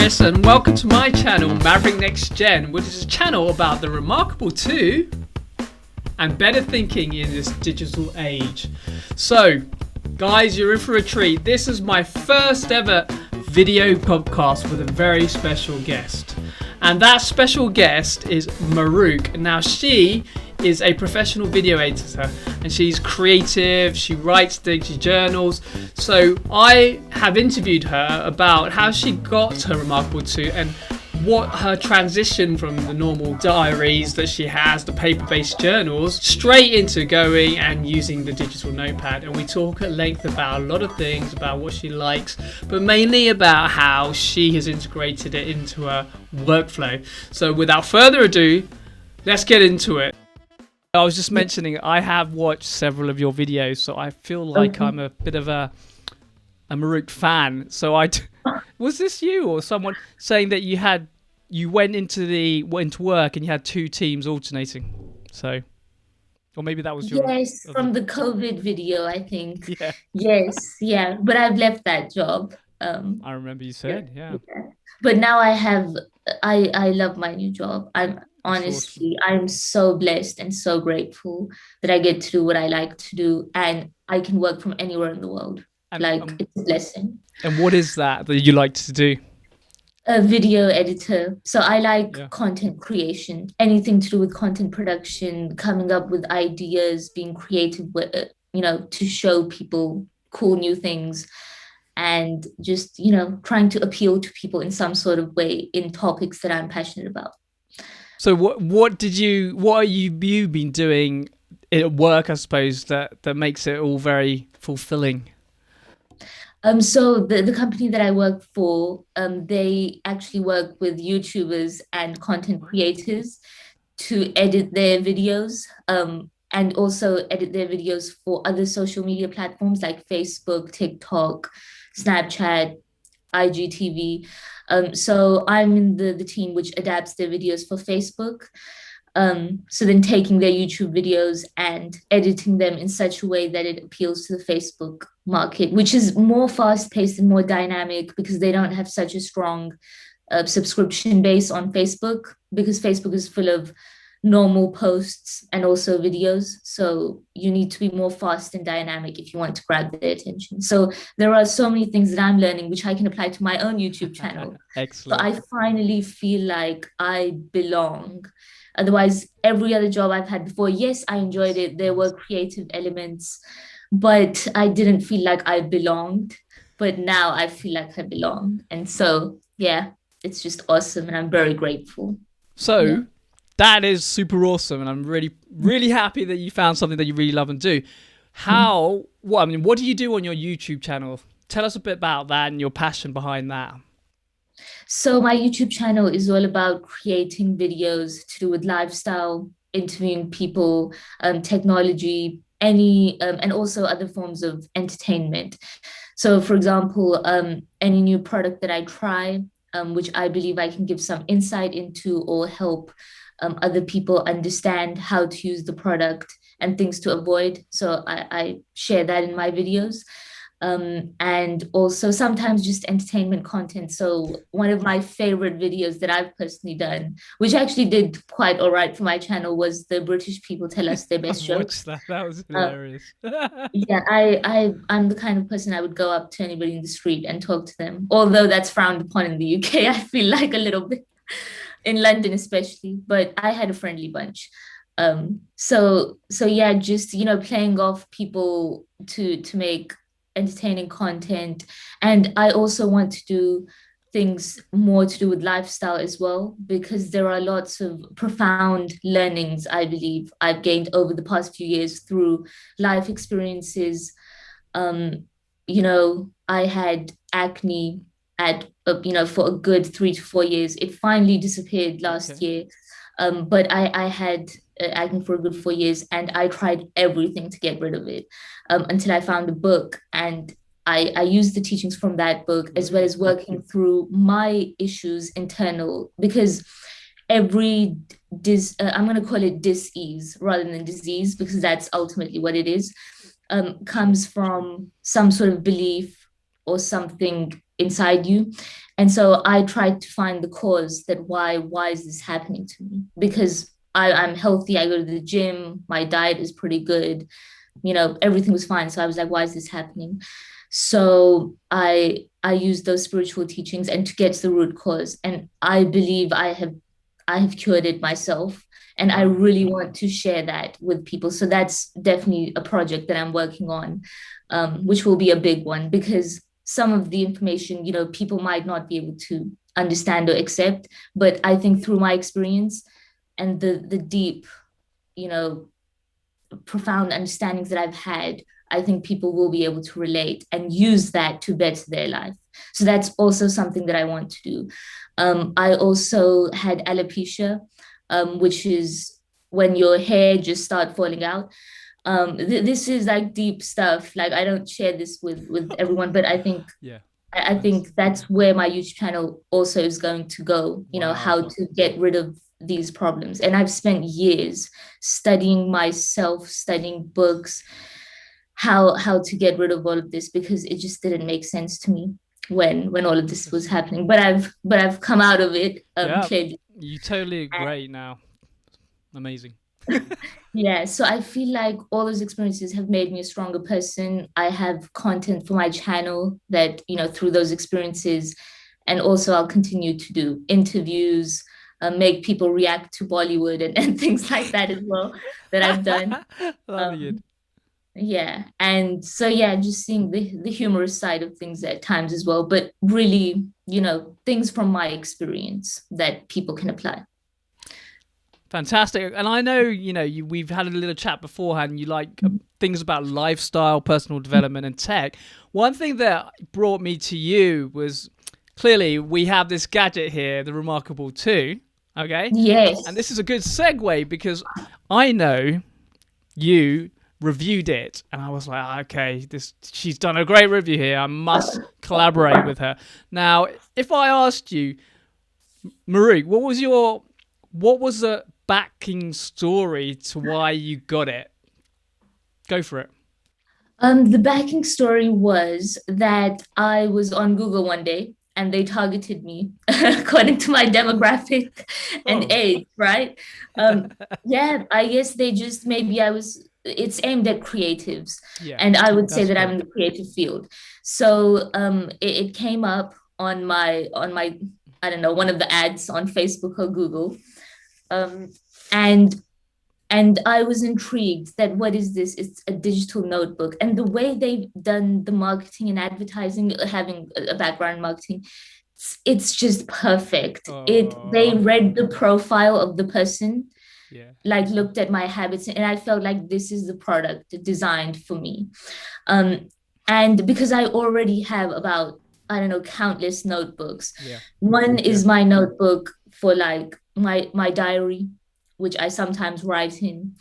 Chris and welcome to my channel Mahrukh Next Gen, which is a channel about the remarkable too and better thinking in this digital age. So guys, you're in for a treat. This is my first ever video podcast with a very special guest, and that special guest is Mahrukh. Now she is a professional video editor and she's creative, she writes things, she journals. So I have interviewed her about how she got her Remarkable 2 and what her transition from the normal diaries that she has, the paper-based journals, straight into going and using the digital notepad. And we talk at length about a lot of things, about what she likes, but mainly about how she has integrated it into her workflow. So without further ado, let's get into it. I was just mentioning I have watched several of your videos, so I feel like I'm a bit of a Mahrukh fan. So was this you or someone saying that you went into work and you had two teams alternating? So, or maybe that was your From the COVID video, I think. Yeah, Yes, yeah. But I've left that job. I remember you said, yeah. But now I love my new job. That's awesome. I'm so blessed and so grateful that I get to do what I like to do and I can work from anywhere in the world. And Like, it's a blessing. and what is that you like to do? A video editor. So I like Yeah. content creation, anything to do with content production, coming up with ideas, being creative with, to show people cool new things and just, trying to appeal to people in some sort of way in topics that I'm passionate about. So what are you been doing at work, I suppose, that makes it all very fulfilling? So the company that I work for, they actually work with YouTubers and content creators to edit their videos, and also edit their videos for other social media platforms like Facebook, TikTok, Snapchat, IGTV. So I'm in the team which adapts their videos for Facebook. So then taking their YouTube videos and editing them in such a way that it appeals to the Facebook market, which is more fast paced and more dynamic because they don't have such a strong subscription base on Facebook, because Facebook is full of normal posts and also videos. So you need to be more fast and dynamic if you want to grab their attention. So there are so many things that I'm learning, which I can apply to my own YouTube channel. So Excellent. I finally feel like I belong. Otherwise, every other job I've had before, yes, I enjoyed it. There were creative elements, but I didn't feel like I belonged. But now I feel like I belong. And so, yeah, it's just awesome. And I'm very grateful. Yeah. So that is super awesome, and I'm really, really happy that you found something that you really love and do. What do you do on your YouTube channel? Tell us a bit about that and your passion behind that. So my YouTube channel is all about creating videos to do with lifestyle, interviewing people, technology, and also other forms of entertainment. So, for example, any new product that I try, which I believe I can give some insight into or help other people understand how to use the product and things to avoid. So I share that in my videos. And also sometimes just entertainment content. So one of my favorite videos that I've personally done, which actually did quite all right for my channel, was the British people tell us their I best watched jokes. that. That was Uh, hilarious. yeah, I'm the kind of person I would go up to anybody in the street and talk to them. Although that's frowned upon in the UK, I feel like a little bit in London especially, but I had a friendly bunch. So yeah, just playing off people to make entertaining content. And I also want to do things more to do with lifestyle as well, because there are lots of profound learnings I believe I've gained over the past few years through life experiences. um, I had acne for a good 3 to 4 years. It finally disappeared last Okay. year. But I had acne for a good 4 years, and I tried everything to get rid of it, until I found a book. And I used the teachings from that book as well Brilliant. as working through my issues internal, because I'm going to call it dis-ease rather than disease, because that's ultimately what it is, Sure. comes from some sort of belief or something inside you. And so I tried to find the cause, that why is this happening to me? Because I'm healthy, I go to the gym, my diet is pretty good, everything was fine. So I was like, why is this happening? So I used those spiritual teachings and to get to the root cause. And I believe I have cured it myself. And I Wow. really want to share that with people. So that's definitely a project that I'm working on, which will be a big one, because some of the information, people might not be able to understand or accept. But I think through my experience and the deep, you know, profound understandings that I've had, I think people will be able to relate and use that to better their life. So that's also something that I want to do. I also had alopecia, which is when your hair just start falling out. This is like deep stuff. Like I don't share this with everyone, but I think Yeah. I That's think that's where my YouTube channel also is going to go, wow. how to get rid of these problems. And I've spent years studying myself, studying books, how to get rid of all of this, because it just didn't make sense to me when all of this was Interesting. happening. But I've come out of it Yeah. clearly. You totally great now. Amazing. Yeah, so I feel like all those experiences have made me a stronger person. I have content for my channel that, through those experiences, and also I'll continue to do interviews, make people react to Bollywood and things like that as well that I've done. Loving it. Um, yeah, and so yeah, just seeing the humorous side of things at times as well, but really, things from my experience that people can apply. Fantastic. And I know, we've had a little chat beforehand. You like things about lifestyle, personal development, and tech. One thing that brought me to you was clearly we have this gadget here, the Remarkable 2. Okay. And Yes. this is a good segue because I know you reviewed it and I was like, okay, she's done a great review here. I must collaborate with her. Now, if I asked you, Mahrukh, what was the backing story to why you got it? Go for it. The backing story was that I was on Google one day and they targeted me according to my demographic and Oh, age, right? Yeah, I guess they just maybe it's aimed at creatives. yeah, And I would say that's that I'm fair. in the creative field. So it came up on my, I don't know, one of the ads on Facebook or Google. Um, and and I was intrigued that what is this? It's a digital notebook. And the way they've done the marketing and advertising, having a background in marketing, it's just perfect. They Oh, read the profile of the person, yeah. like looked at my habits, and I felt like this is the product designed for me. Um, and because I already have about, I don't know, countless notebooks. Yeah. One Yeah. is my notebook for like my diary, which I sometimes write in.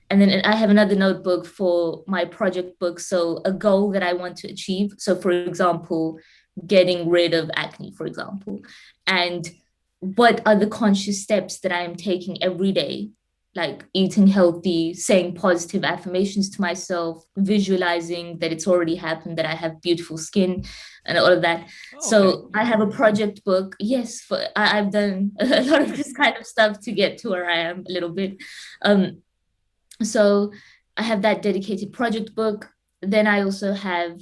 And then I have another notebook for my project book. So a goal that I want to achieve. So for example, getting rid of acne, for example. And what are the conscious steps that I am taking every day, like eating healthy, saying positive affirmations to myself, visualizing that it's already happened, that I have beautiful skin, and all of that. Oh, okay. So I have a project book. Yes, I've done a lot of this kind of stuff to get to where I am a little bit. Um, so I have that dedicated project book. Then I also have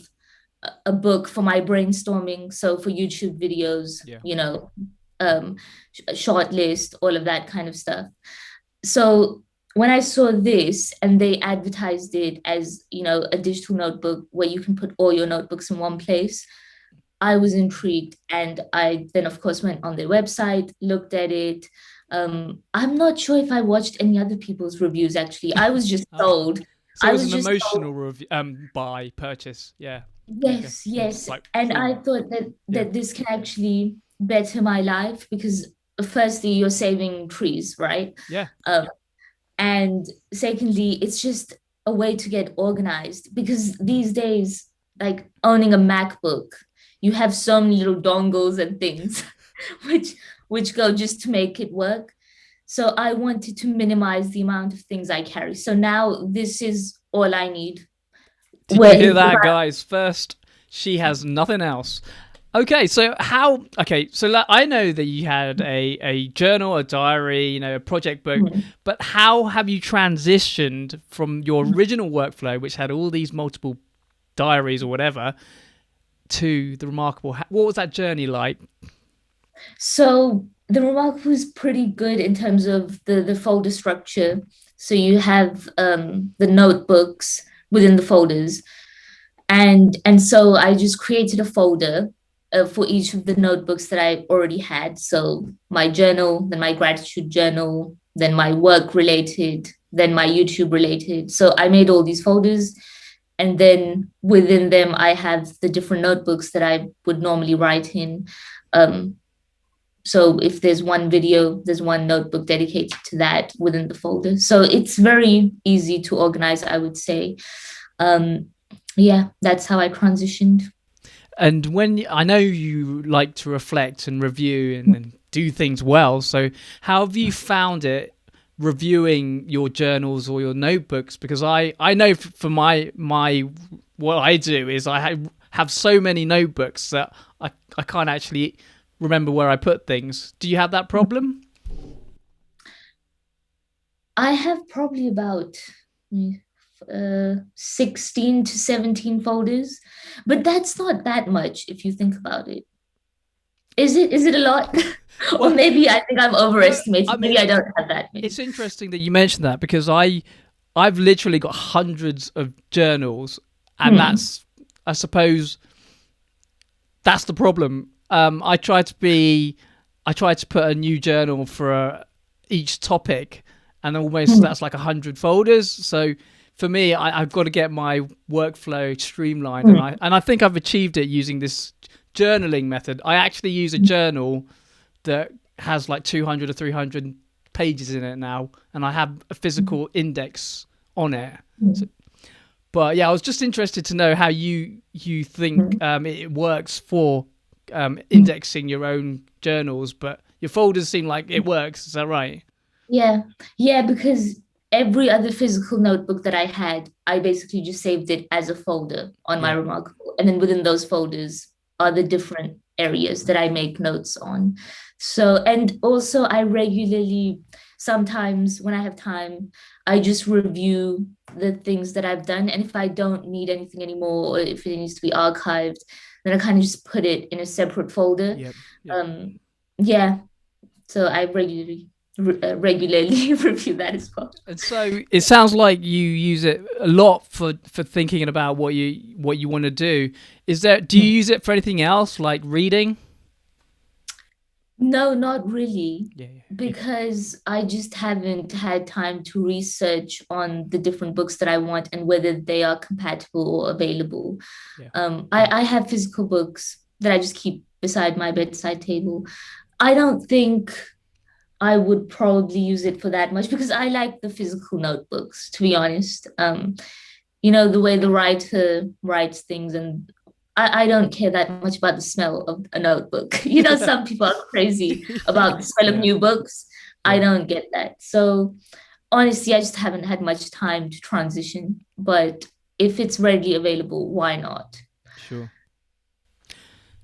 a book for my brainstorming. So for YouTube videos, Yeah. um, short list, all of that kind of stuff. So when I saw this and they advertised it as, a digital notebook where you can put all your notebooks in one place, I was intrigued. And I then, of course, went on their website, looked at it. I'm not sure if I watched any other people's reviews, actually. I was just Ah. sold. So it I was was an just told, emotional review, buy, purchase. Yeah. Okay. yes, It's yes. like And I full. thought that Yeah. this can actually better my life because firstly, you're saving trees, right? Yeah. Um, and secondly, it's just a way to get organized because these days, like owning a MacBook, you have so many little dongles and things which go just to make it work. So I wanted to minimize the amount of things I carry. So now this is all I need. Did you Where hear if that, I, guys? First, She has nothing else. Okay, so how? Okay, so I know that you had a journal, a diary, a project book, Mhm. but how have you transitioned from your original workflow, which had all these multiple diaries or whatever, to the Remarkable? What was that journey like? So the Remarkable is pretty good in terms of the folder structure. So you have the notebooks within the folders, and so I just created a folder for each of the notebooks that I already had. So my journal, then my gratitude journal, then my work related, then my YouTube related. So I made all these folders, and then within them I have the different notebooks that I would normally write in. Um, so if there's one video, there's one notebook dedicated to that within the folder. So it's very easy to organize, I would say. Um, yeah, that's how I transitioned. And when I know you like to reflect and review and do things well, so how have you found it reviewing your journals or your notebooks? Because I know for my what I do is have so many notebooks that I can't actually remember where I put things. Do you have that problem? I have probably about 16 to 17 folders, but that's not that much if you think about it. Is it a lot? Or Well, maybe I think I'm no, I overestimating. mean Maybe I don't have that many. it's interesting that you mentioned that because I've literally got hundreds of journals, and Hmm. that's I suppose that's the problem. I try to put a new journal for each topic, and almost Hmm. that's like 100 folders. So for me, I've got to get my workflow streamlined, Hmm. and I think I've achieved it using this journaling method. I actually use a journal that has like 200 or 300 pages in it now, and I have a physical index on it. So, Hmm. but yeah, I was just interested to know how you think Hmm. it works for Hmm. indexing your own journals, but your folders seem like it works. Is that right? Yeah, yeah, because every other physical notebook that I had, I basically just saved it as a folder on my Yeah. Remarkable. And then within those folders are the different areas that I make notes on. So, and also I regularly, sometimes when I have time, I just review the things that I've done. And if I don't need anything anymore, or if it needs to be archived, then I kind of just put it in a separate folder. Yep. Yep. Um, yeah, so I regularly review that as well. And so it sounds like you use it a lot for thinking about what you want to do. Is there do you use it for anything else like reading? No, not really, Yeah. Yeah. because I just haven't had time to research on the different books that I want and whether they are compatible or available. Yeah. I have physical books that I just keep beside my bedside table. I don't think I would probably use it for that much because I like the physical notebooks, to be honest. The way the writer writes things, and I don't care that much about the smell of a notebook. Some people are crazy about the smell of Yeah. new books. I Yeah. don't get that. So honestly, I just haven't had much time to transition. But if it's readily available, why not? Sure.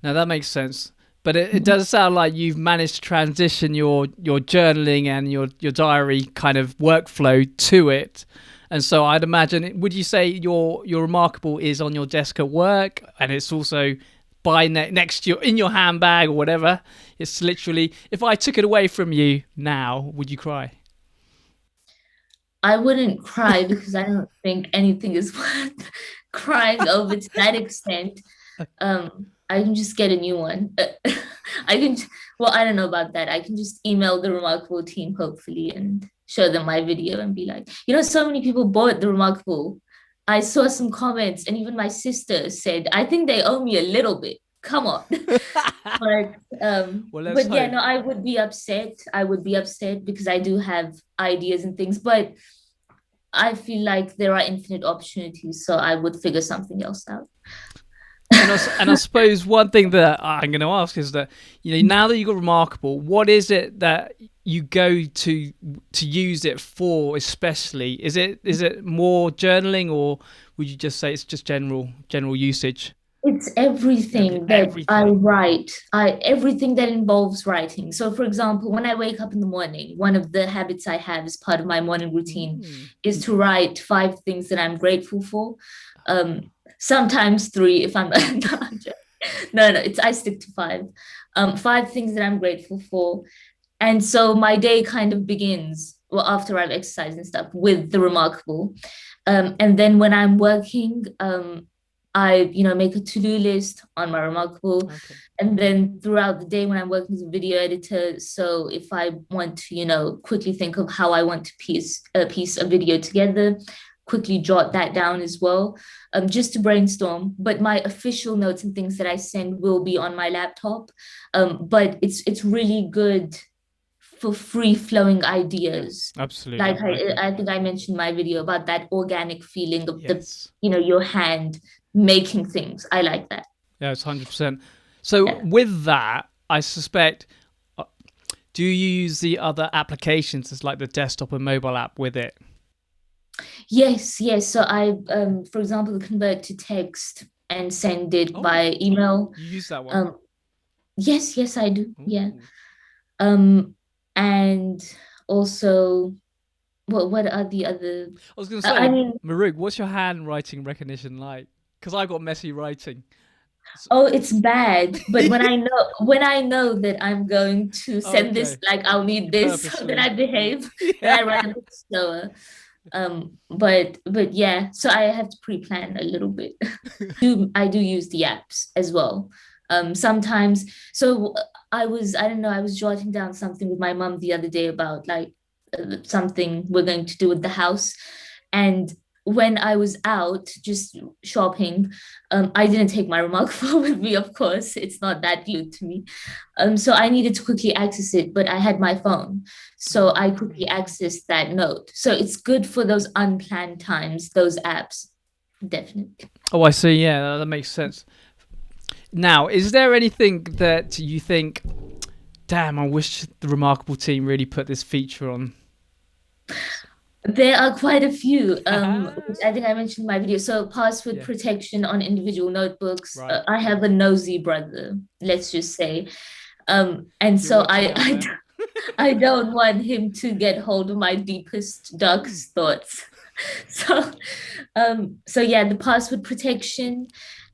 Now that makes sense. But it does sound like you've managed to transition your journaling and your diary kind of workflow to it. And so I'd imagine, would you say your Remarkable is on your desk at work, and it's also next to in your handbag or whatever? It's literally, if I took it away from you now, would you cry? I wouldn't cry because I don't think anything is worth crying over to that extent. I can just get a new one. I can, well, I don't know about that. I can just email the Remarkable team, hopefully, and show them my video and be like, so many people bought the Remarkable. I saw some comments, and even my sister said, I think they owe me a little bit. Come on. But Well, let's but yeah, hope. no, I would be upset. I would be upset because I do have ideas and things, but I feel like there are infinite opportunities, so I would figure something else out. And I suppose one thing that I'm going to ask is that now that you've got Remarkable, what is it that you go to use it for? Especially, is it more journaling, or would you just say it's just general usage? It's everything that I Everything. write. Everything that involves writing. So, for example, when I wake up in the morning, one of the habits I have as part of my morning routine Mm. is to write 5 things that I'm grateful for. Sometimes three if I'm no, it's I stick to five. 5 things that I'm grateful for. And so my day kind of begins, well, after I've exercised and stuff, with the remarkable. And then when I'm working, I, make a to-do list on my remarkable. Okay. And then throughout the day when I'm working as a video editor, so if I want to, quickly think of how I want to piece a video together, quickly jot that down as well, just to brainstorm. But my official notes and things that I send will be on my laptop. But it's really good for free flowing Yeah, ideas. absolutely. Like I agree. I think I mentioned in my video about that organic feeling of Yes. your hand making things. I like that. Yeah, it's 100%. So Yeah. with that, I suspect, uh, do you use the other applications as like the desktop and mobile app with it? Yes, yes. So I, for example, convert to text and send it Oh, by email. you use that one? Um, yes, yes, I do. Yeah. Ooh. Um, and also, what are the other? I was going to I say, mean, Mahrukh, what's your handwriting recognition like? Because I got messy writing. So, oh, it's bad. But when I know that I'm going to send this, okay, like I'll need you this, so then I purposely. behave, then Yeah. I write a bit slower. But yeah, so I have to pre-plan a little bit. I do use the apps as well. Sometimes, so I don't know, I was jotting down something with my mum the other day about like something we're going to do with the house. And when I was out just shopping, I didn't take my remark phone with me, of course. It's not that glued to me. So I needed to quickly access it, but I had my phone. So I quickly Mm. accessed that note. So it's good for those unplanned times, those apps. Definitely. Oh, I see. Yeah, that makes sense. Now, is there anything that you think, damn, I wish the Remarkable team really put this feature on? There are quite a few, which I think I mentioned in my video. So password Yeah, protection on individual notebooks. right. I have a nosy brother, let's just say. And You're so watching out there. I don't want him to get hold of my deepest, Mm. darkest thoughts. So, so yeah, the password protection.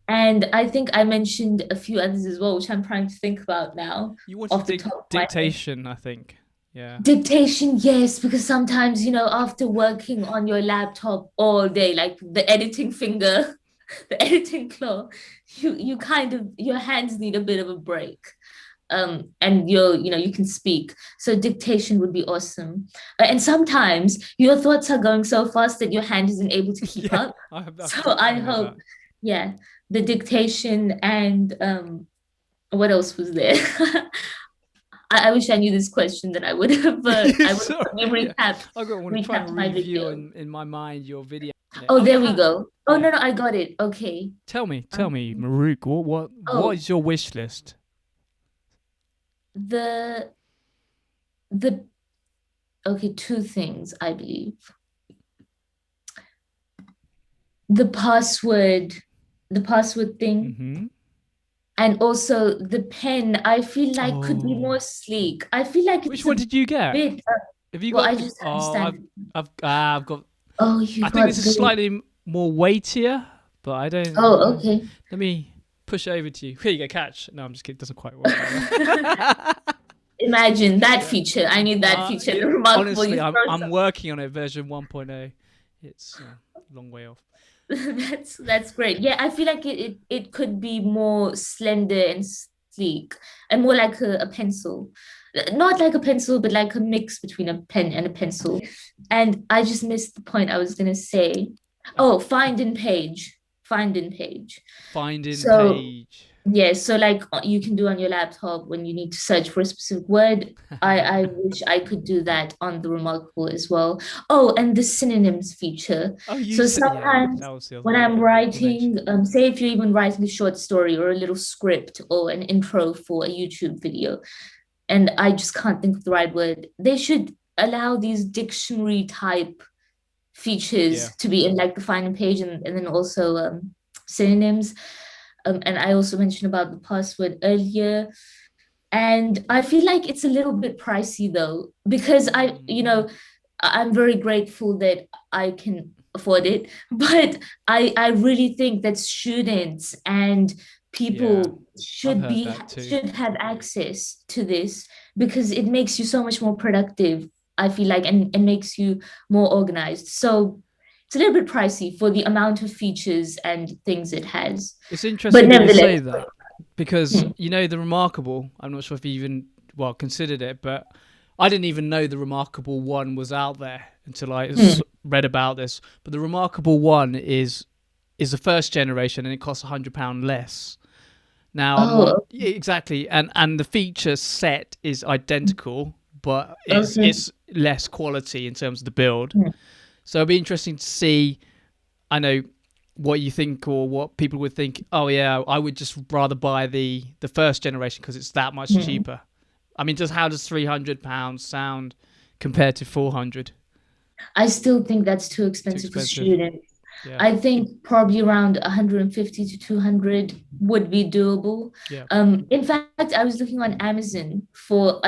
And I think I mentioned a few others as well, which I'm trying to think about now You wanted off the top of my head. dictation, I think. Yeah. Dictation, yes, because sometimes, after working on your laptop all day, like the editing finger, the editing claw, you kind of your hands need a bit of a break. And you can speak. So dictation would be awesome. And sometimes your thoughts are going so fast that your hand isn't able to keep Yeah, up. I've So I definitely had hope, that. yeah, the dictation and what else was there? I wish I knew this question that I would have Sorry. probably Yeah. recapped I want to try and recapped my review video. in my mind your video. Yeah. Oh, Oh, you there we have. go. Oh Yeah. no, no, I got it. Okay. Tell me, Um, Maruk, what oh, is your wish list? the the okay, two things I believe. The password, the password thing, Mm-hmm. and also the pen. I feel like could be more Oh, sleek. I feel like which it's one a did you get? bit. Have you Well, got I the? just have Oh, standard. I've got. Oh, I you think this got is the. slightly more weightier, but I don't. Oh, okay. Let me push it over to you. Here you go, catch. No, I'm just kidding. It doesn't quite work like that. Imagine that Yeah. feature. I need that feature. Yeah. Remarkable. Honestly, You throw I'm working on it. Version 1.0. It's a long way off. That's great. Yeah, I feel like it could be more slender and sleek and more like a pencil. Not like a pencil, but like a mix between a pen and a pencil. And I just missed the point I was gonna say. Oh, find in page. Find in page. Finding So page. yeah, so like you can do on your laptop when you need to search for a specific word. I wish I could do that on the Remarkable as well. Oh, and the synonyms feature. Oh, you So said, yeah, sometimes that was the other when one I'm to mention. writing, say if you're even writing a short story or a little script or an intro for a YouTube video, and I just can't think of the right word, they should allow these dictionary type Yeah. features to be in like the final page and then also synonyms. And I also mentioned about the password earlier. And I feel like it's a little bit pricey though, because I'm very grateful that I can afford it, but I really think that students and Yeah, people I've heard that too. should have access to this because it makes you so much more productive, I feel like, and makes you more organized. So it's a little bit pricey for the amount of features and things it has. It's But interesting that you nevertheless, say that because hmm, the Remarkable. I'm not sure if you even considered it, but I didn't even know the Remarkable One was out there until I hmm. read about this. But the Remarkable One is the first generation, and it costs £100 less. Now I'm on Oh, yeah, exactly, and the feature set is identical, but okay. it's less quality in terms of the build. Hmm. So it'll be interesting to see. I know what you think or what people would think. Oh yeah, I would just rather buy the first generation because it's that much Hmm. cheaper. I mean, just how does £300 sound compared to 400? I still think that's too Too expensive for expensive. students. Yeah, I think probably around 150 to 200 would be doable. yeah. In fact, I was looking on Amazon for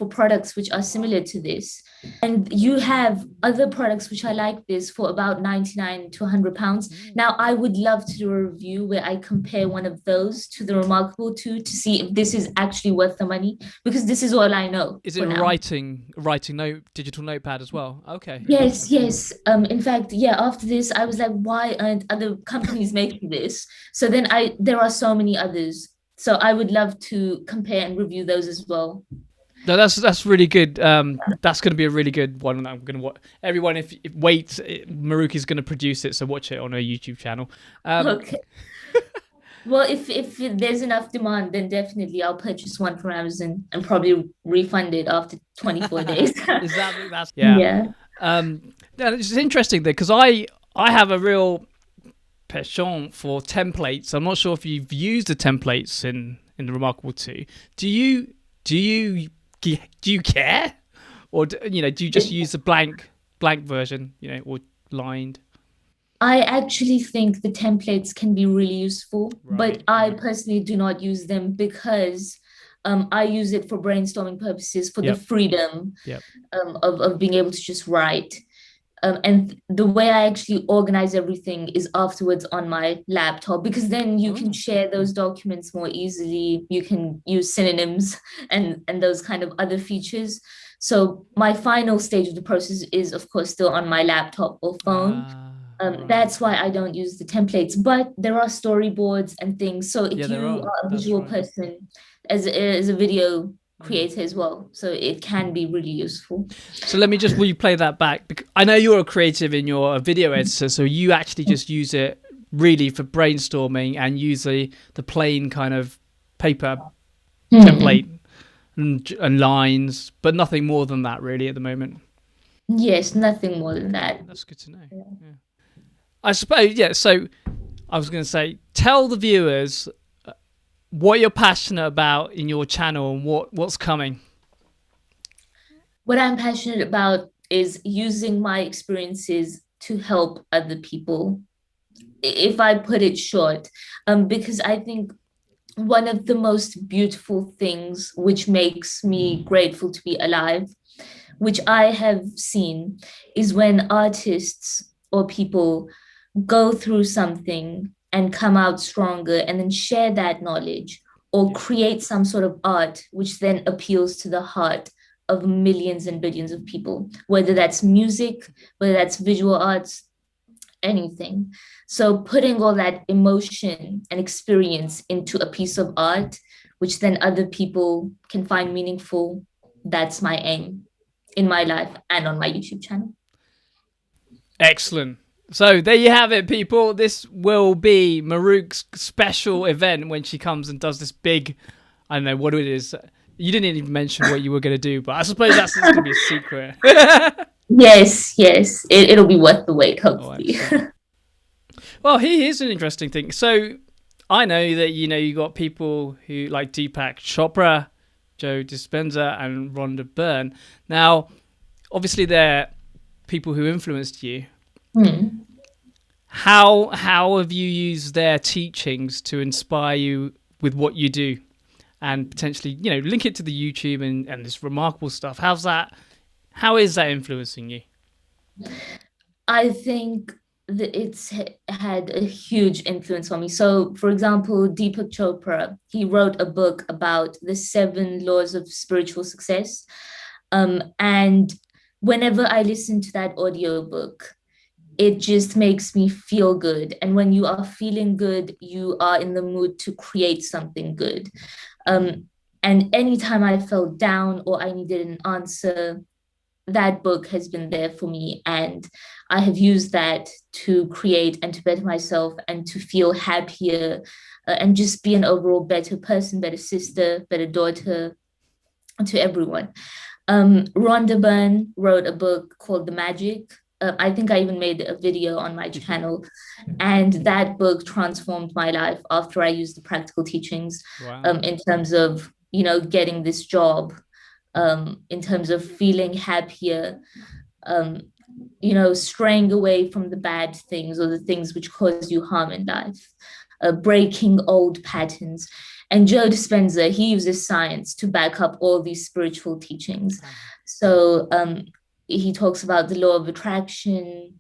products which are similar to this, and you have other products which are like this for about 99 to 100 pounds. Mm. Now, I would love to do a review where I compare one of those to the Remarkable 2 to see if this is actually worth the money, because this is all I know Is it for a now. writing note digital notepad as well? Okay, Yes, interesting. yes. In fact, yeah, after this, I was like, why aren't other companies making this? So then there are so many others. So I would love to compare and review those as well. No, that's really good. That's going to be a really good one. I'm going to watch. Everyone, if wait, Mahrukh is going to produce it, so watch it on her YouTube channel. Um, Okay. Well, if there's enough demand, then definitely I'll purchase one from Amazon and probably refund it after 24 days. is that's yeah. Yeah. No, it's interesting though because I have a real penchant for templates. I'm not sure if you've used the templates in the Remarkable Two. Do you do you do you care, or do you just use the blank version, or lined? I actually think the templates can be really useful, but Right, I right. personally do not use them because I use it for brainstorming purposes, for the Yep, freedom yep. of being able to just write. And the way I actually organize everything is afterwards on my laptop, because then you can Oh, share those documents more easily. You can use synonyms and those kind of other features. So my final stage of the process is, of course, still on my laptop or phone. right. That's why I don't use the templates, but there are storyboards and things. So Yeah, if there you are. are a That's visual right. person, as a video Mm. creator as well, so it can be really useful. So let me just replay that back. I know you're a creative in your video editor, so you actually just use it really for brainstorming and use the plain kind of paper Hmm. template and lines, but nothing more than that really at the moment. Yes, nothing more than that. That's good to know. Yeah. I suppose, yeah. So I was going to say, tell the viewers what you're passionate about in your channel and what's coming. What I'm passionate about is using my experiences to help other people, if I put it short, because I think one of the most beautiful things which makes me grateful to be alive, which I have seen, is when artists or people go through something and come out stronger and then share that knowledge or Yeah. create some sort of art which then appeals to the heart of millions and billions of people, whether that's music, whether that's visual arts, anything. So putting all that emotion and experience into a piece of art, which then other people can find meaningful, that's my aim in my life and on my YouTube channel. Excellent. So there you have it, people. This will be Mahroukh's special event when she comes and does this big. I don't know what it is. You didn't even mention what you were going to do, but I suppose that's going to be a secret. Yes, yes, it'll be worth the wait, Oh, hopefully. excellent. Well, here's an interesting thing. So I know that you got people who like Deepak Chopra, Joe Dispenza, and Rhonda Byrne. Now, obviously, they're people who influenced you. Hmm. how have you used their teachings to inspire you with what you do, and potentially, link it to the YouTube and this remarkable stuff? How is that influencing you? I think that it's had a huge influence on me. So, for example, Deepak Chopra, he wrote a book about the 7 laws of spiritual success. And whenever I listen to that audiobook, it just makes me feel good. And when you are feeling good, you are in the mood to create something good. Um, and anytime I felt down or I needed an answer, that book has been there for me. And I have used that to create and to better myself and to feel happier, and just be an overall better person, better sister, better daughter to everyone. Rhonda Byrne wrote a book called The Magic. I think I even made a video on my channel, and that book transformed my life after I used the practical teachings. Wow. In terms of getting this job, in terms of feeling happier, um, straying away from the bad things or the things which cause you harm in life, breaking old patterns. And Joe Dispenza, he uses science to back up all these spiritual teachings. So he talks about the law of attraction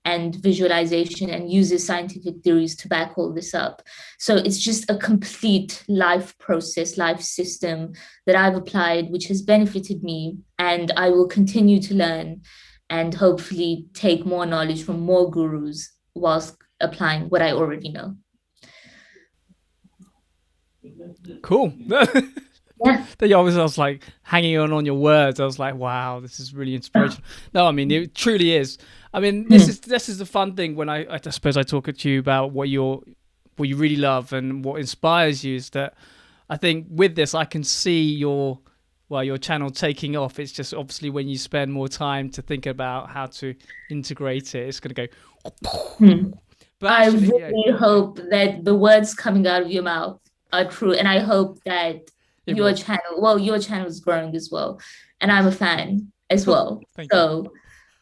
and visualization and uses scientific theories to back all this up. So it's just a complete life process, life system that I've applied, which has benefited me. And I will continue to learn and hopefully take more knowledge from more gurus whilst applying what I already know. Cool. Yeah. I was like hanging on your words. I was like, wow, this is really inspirational. No, I mean, it truly is. I mean, this is the fun thing when I suppose I talk to you about what you really love and what inspires you, is that I think with this I can see your channel taking off. It's just obviously when you spend more time to think about how to integrate it, it's going to go. But actually, I really hope that the words coming out of your mouth are true, and I hope that your channel is growing as well, and I'm a fan as well. Thank you.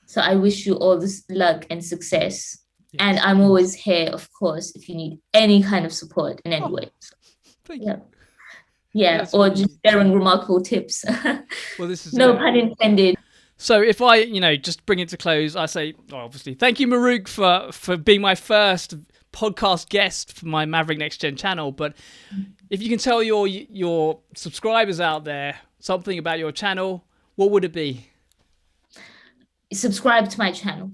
So I wish you all this luck and success. Yes. And I'm always here, of course, if you need any kind of support in any way. So, thank you. Yeah, or just sharing remarkable tips. Well, this is no pun intended. So if I, just bring it to close, I say, obviously, thank you, Mahrukh, for being my first podcast guest for my Mahrukh Next Gen channel. But if you can tell your subscribers out there something about your channel, what would it be? Subscribe to my channel.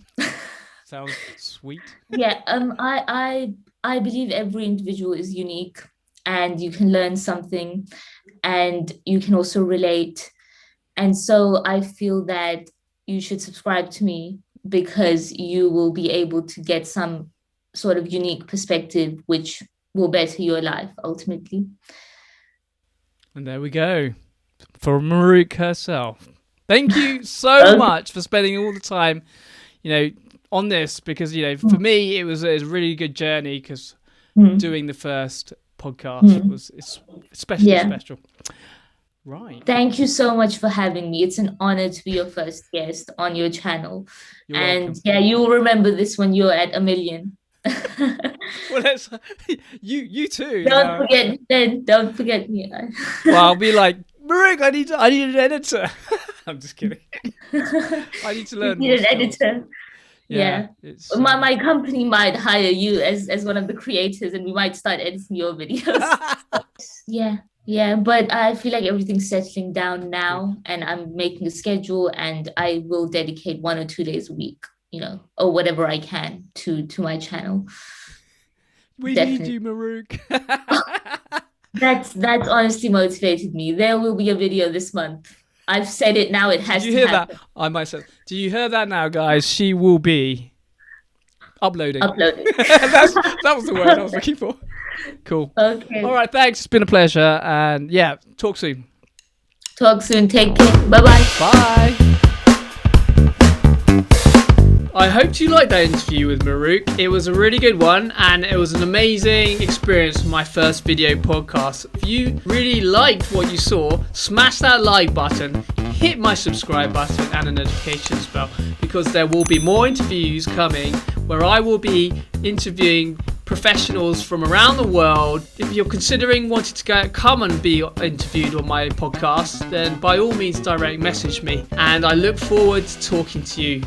Sounds sweet. Yeah, I believe every individual is unique, and you can learn something, and you can also relate. And so I feel that you should subscribe to me, because you will be able to get some sort of unique perspective which will better your life ultimately. And there we go, for Mahrukh herself. Thank you so much for spending all the time, on this, because, for me, it was a really good journey, because doing the first podcast was especially special. Right. Thank you so much for having me. It's an honor to be your first guest on your channel. You're welcome. Yeah, you will remember this when you're at 1 million. Well, that's you too. Don't forget me. Well, I'll be like, Mahrukh, I need an editor. I'm just kidding. I need to learn. You need an editor. Yeah. My company might hire you as one of the creators, and we might start editing your videos. Yeah, but I feel like everything's settling down now, and I'm making a schedule, and I will dedicate 1 or 2 days a week, or whatever I can to my channel. We need you, Mahrukh. That's honestly motivated me. There will be a video this month. I've said it now. It has to happen. Did you hear that? I might say. Do you hear that now, guys? She will be uploading. That was the word I was looking for. Cool. Okay. All right. Thanks. It's been a pleasure. And yeah, talk soon. Take care. Bye-bye. Bye. I hope you liked that interview with Mahrukh. It was a really good one, and it was an amazing experience for my first video podcast. If you really liked what you saw, smash that like button, hit my subscribe button and a notifications bell, because there will be more interviews coming where I will be interviewing professionals from around the world. If you're considering wanting to come and be interviewed on my podcast, then by all means direct message me, and I look forward to talking to you.